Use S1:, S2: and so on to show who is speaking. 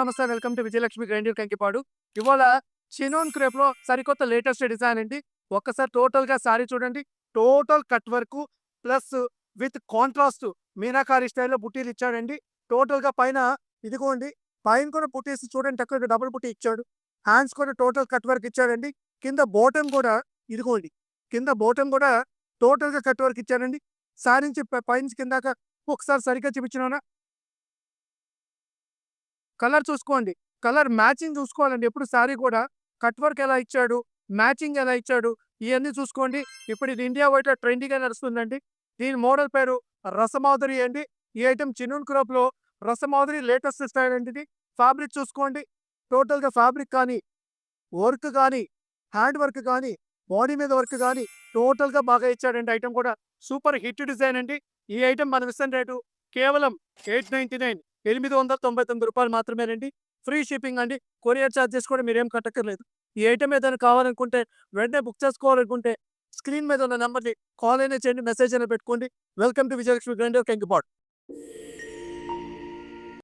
S1: నమస్తే. Welcome to Vijayalakshmi grinder Kankipadu. ఇవాళ chinon క్రేప్‌లో సరికొత్త లేటెస్ట్ డిజైన్ అండి. ఒక్కసారి టోటల్‌గా సారీ చూడండి. Total cut work plus with contrast meenakari స్టైల్‌లో బుట్టీలు ఇచ్చాడండి. టోటల్‌గా పైన ఇదిగోండి. పైన కూడా బుట్టీస్ చూడండి చక్కగా డబుల్ బుట్టీ ఇచ్చాడు. హ్యాండ్స్ కూడా టోటల్ కట్ వర్క్ ఇచ్చాడండి. కింద బాటమ్ కూడా ఇదిగోండి. కింద బాటమ్ కూడా టోటల్‌గా కట్ వర్క్ ఇచ్చాడండి. సారీ నుంచి పైనుంచి కిందాక ఒకసారి సరిగ్గా చూపించనా? కలర్ చూసుకోండి. కలర్ మ్యాచింగ్ చూసుకోవాలండి. ఎప్పుడు సారీ కూడా కట్ వర్క్ ఎలా ఇచ్చాడు, మ్యాచింగ్ ఎలా ఇచ్చాడు, ఇయన్నీ చూసుకోండి. ఇప్పుడు ఇది ఇండియా వైడ్‌గా ట్రెండీగా నడుస్తుందండి. దీని మోడల్ పేరు రసమాధురి అండి. ఈ ఐటెమ్ చినూన్ క్రాప్‌లో రసమాధురి లేటెస్ట్ స్టైల్ అండి ఇది. ఫ్యాబ్రిక్ చూసుకోండి. టోటల్‌గా ఫ్యాబ్రిక్ కానీ, వర్క్ గానీ, హ్యాండ్ వర్క్ గానీ, బాడీ మీద వర్క్ గానీ టోటల్‌గా బాగా ఇచ్చాడండి. ఐటెమ్ కూడా సూపర్ హిట్ డిజైన్ అండి. ఈ ఐటెమ్ మనం ఇస్తున్న రేటు కేవలం 899 899 మాత్రమేనండి. ఫ్రీ షిప్పింగ్ అండి. కొరియర్ చార్జెస్ కూడా మీరేం కట్టక్కర్లేదు. ఈ ఐటెమ్ ఏదైనా కావాలనుకుంటే వెంటనే బుక్ చేసుకోవాలనుకుంటే స్క్రీన్ మీద ఉన్న నంబర్‌ని కాల్ అయినా చేయండి, మెసేజ్ అయినా పెట్టుకోండి. Welcome to Vijayalakshmi grinder Kankipadu.